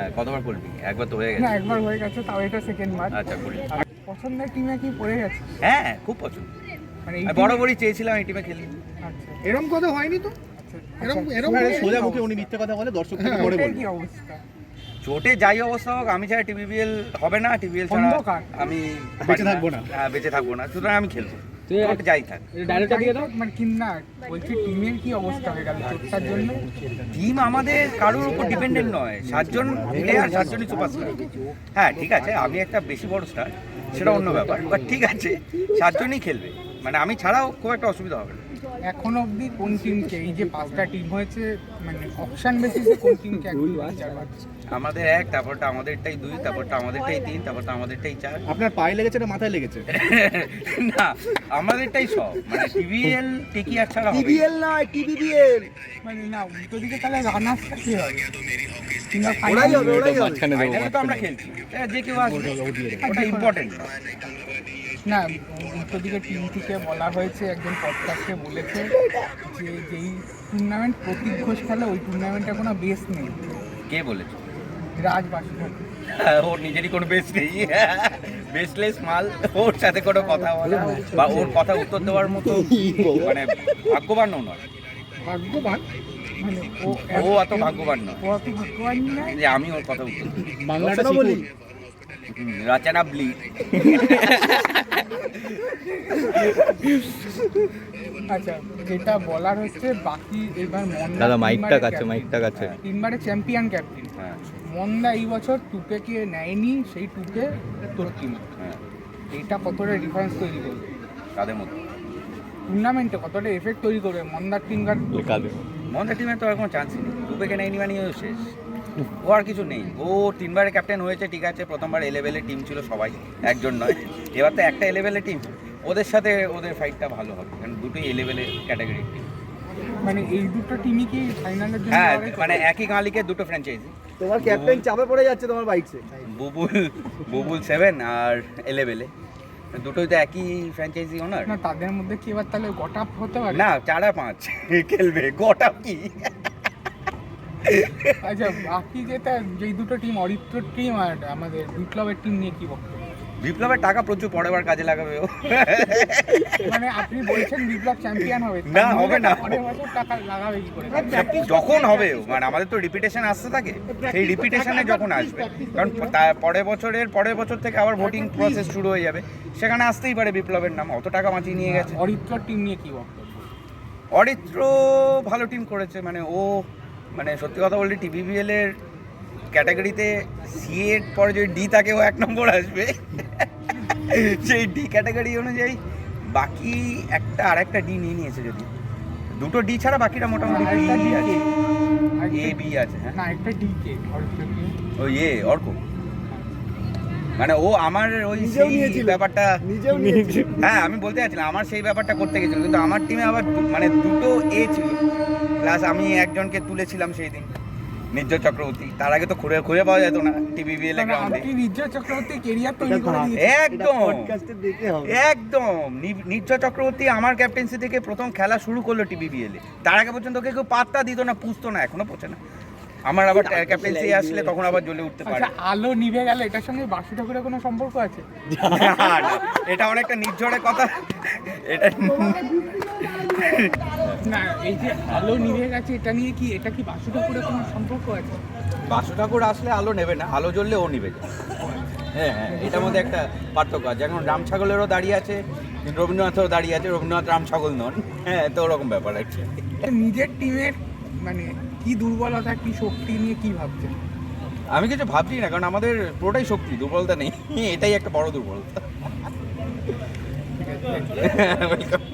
হ্যাঁ, কতবার করবি? একবার তো হয়ে গেছে। না, একবার হয়ে গেছে, তাও এটা সেকেন্ড বার। আচ্ছা, করি। পছন্দের টিমে কি পড়ে গেছে? হ্যাঁ, খুব পছন্দ। মানে আমি বরাবরই চেয়েছিলাম এই টিমে খেলি। আচ্ছা, এরকম কথা হয়নি তো? এরকম সোজা মুখে উনি মিথ্যে কথা বলে দর্শক থেকে পরে চোটের বলবে। কি অবস্থা? চোটে যাই অবস্থা হোক, আমি ছাড়া টিবিবিএল হবে না, টিবিএল ছাড়া অন্ধকার। আমি বেঁচে থাকবো না। হ্যাঁ, বেঁচে থাকবো না, সুতরাং আমি খেলবো। চোট যাই থাক। মানে কি না বলছি, টিমের কি অবস্থা হয়ে গেল চোটটার জন্য? টিম আমাদের কারোর উপর ডিপেন্ডেন্ট নয়, 7জন প্লেয়ার, 7জনই সুপারস্টার। হ্যাঁ, ঠিক আছে, আমি একটা বেশি বড় স্টার, সেটা অন্য ব্যাপার, বাট ঠিক আছে, 7জনই খেলবে, মানে আমি ছাড়াও খুব একটা অসুবিধা হবে না। এখন অবধি কোন টিমকে, এই যে 5টা টিম হয়েছে, মানে অপশন বেসিসে কোন টিমকে আমাদের 1, তারপরটা আমাদেরটাই 2, তারপরটা আমাদেরটাই 3, তারপরটা আমাদেরটাই 4। আপনার পায়ে লেগেছে না মাথায় লেগেছে? না, আমাদেরটাই সব, মানে টিবিএল টেকি আর ছাড়া হবে। টিবিএল নয়, টিবিবিএল। মানে না, উল্টো দিকে তাহলে রানার্সটা কি হবে? কিংবা ওরাই হবে, ওরাই হবে। ফাইনালে তো আমরা খেলছি, যে কেউ আসবে, ওটা ইম্পর্টেন্ট। না, উল্টো দিকে টিম থেকে বলা হয়েছে, একজন পডকাস্টে বলেছে যে যেই টুর্নামেন্ট প্রতীক ঘোষ খেলে, ওই টুর্নামেন্টে কোনো বেস নেই। কে বলেছে? রাজ বাসু। ওর নিজেরই কোনো বেস নেই, বেসলেস মাল, ওর সাথে কোনো কথা বলা বা ওর কথা উত্তর দেওয়ার মতো মানে ভাগ্যবানও নয়। ভাগ্যবান মানে ও অত ভাগ্যবান নয় ও অত ভাগ্যবান নয় যে আমি ওর কথা উত্তর দিই। বাংলাটা বলি। রচনা ব্লি। আচ্ছা, যেটা বলার হচ্ছে, বাকি এবার মন্দা দাদা মাইকটা কাছে। 3বারে চ্যাম্পিয়ন ক্যাপ্টেন। হ্যাঁ, মন্দা এই বছর টুকে কে নেয়নি, সেই টুকে তোর টিম। হ্যাঁ, এইটা কতটা ডিফারেন্স তৈরি করবে তাদের মধ্যে টুর্নামেন্টে, কতটা এফেক্ট তৈরি করবে মন্দার টিম কার? মন্দার টিমে তো এখন চান্স নেই, দুপেকে নেয়নি মানে ও শেষ, ও আর কিছু নেই। ও 3বারে ক্যাপ্টেন হয়েছে, ঠিক আছে, প্রথমবার এ লেভেলের টিম ছিল সবাই, একজন নয়, এবার তো একটা এ লেভেলের টিম, ওদের সাথে ওদের ফাইটটা ভালো হবে, কারণ দুটোই এ লেভেলের ক্যাটাগরির টিম। মানে এই দুটো টিমই কি ফাইনালের জন্য হ্যাঁ, লড়াই করবে? মানে একই মালিকের দুটো ফ্র্যাঞ্চাইজি, তোমার ক্যাপ্টেন চাপে পড়ে যাচ্ছে তোমার বাইকসে। বুবুল 7 আর এ লেভেলে, দুটোই তো একই ফ্র্যাঞ্চাইজি ওনার। না, তাদের মধ্যে কি এবার তাহলে গট আপ হতে পারে? না, 4 আর 5 খেলবে, গোটা কি। আচ্ছা, বাকি যেটা, যেই দুটো টিম, অরিত্র টিম আর আমাদের বিপ্লবের টিম নিয়ে কি বক্তব্য? বিপ্লবের টাকা প্রচুর পরের বার কাজে লাগাবে ও। মানে আপনি বলছেন বিপ্লব চ্যাম্পিয়ন হবে? না, হবে না। পরের বছর টাকা লাগাবে কি করে? যখন হবে, মানে আমাদের তো রিপিটেশন আসতে থাকে, সেই রিপিটেশনে যখন আসবে, কারণ পরের বছর থেকে আবার ভোটিং প্রসেস শুরু হয়ে যাবে, সেখানে আসতেই পারে বিপ্লবের নাম, অত টাকা বাঁচিয়ে নিয়ে গেছে। অরিত্র টিম নিয়ে কি বক্তব্য? অরিত্র ভালো টিম করেছে, মানে ও, মানে সত্যি কথা বলতে টিবিবিএল এর ক্যাটাগরিতে সি এর পরে যদি ডি থাকে, ও 1 নম্বর আসবে, সেই ডি ক্যাটাগরি অনুযায়ী। বাকি আরেকটা ডি নিয়ে নিয়েছে, যদি দুটো ডি ছাড়া বাকিটা মোটামুটি বি আছে, এ বি আছে। হ্যাঁ, না, একটা ডিকে অরিত্র টিম। ওই অর্ক, মানে ও আমার ওই নিজেও সেই নিয়েছিল। ব্যাপারটা, নিজেও নিয়েছি। হ্যাঁ, আমি বলতে চাচ্ছিলাম আমার সেই ব্যাপারটা করতে গেছিল, কিন্তু আমার টিমে আবার মানে দুটো এ ছিল, প্লাস আমি একজনকে তুলেছিলাম সেই দিন, নির্জয় চক্রবর্তী। তার আগে তো খুঁজে পাওয়া যেত না টিবিবিএল এর গ্রাউন্ডে। আপনি নির্জয় চক্রবর্তী কেরিয়ার তৈরি করে দিয়েছেন। একদম পডকাস্টে দেখে হবে। একদম নির্জয় চক্রবর্তী আমার ক্যাপ্টেন্সি থেকে প্রথম খেলা শুরু করলো টিবিবিএল এ, তার আগে পর্যন্ত ওকে কেউ পাত্তা দিত না, পুষতো না, এখনো পৌঁছে না। আমার আবার ক্যাপ্টেন্সি আসলে তখন আবার জ্বলে উঠতে পারে। আচ্ছা, আলো নিভে গেল, এটার সঙ্গে বাসু ঠাকুরের কোনো সম্পর্ক আছে? না, না, এটা অনেকটা নির্ঝরের কথা, এটা না, এই যে আলো নিভে গেছে, এটা কি বাসু ঠাকুরের কোনো সম্পর্ক আছে? বাসু ঠাকুর আসলে আলো নেবে না, আলো জ্বললে ও নিবে যায়। হ্যাঁ, হ্যাঁ, এটার মধ্যে একটা পার্থক্য আছে। যেমন রাম ছাগলেরও দাঁড়িয়ে আছে, রবীন্দ্রনাথেরও দাঁড়িয়ে আছে, রবীন্দ্রনাথ রাম ছাগল নন। হ্যাঁ, তো ওরকম ব্যাপার আছে। নিজের টিমের মানে কি দুর্বলতা, কি শক্তি নিয়ে কি ভাবছেন? আমি কিছু ভাবছি না, কারণ আমাদের পুরোটাই শক্তি, দুর্বলতা নেই, এটাই একটা বড় দুর্বলতা। ঠিক আছে। Welcome.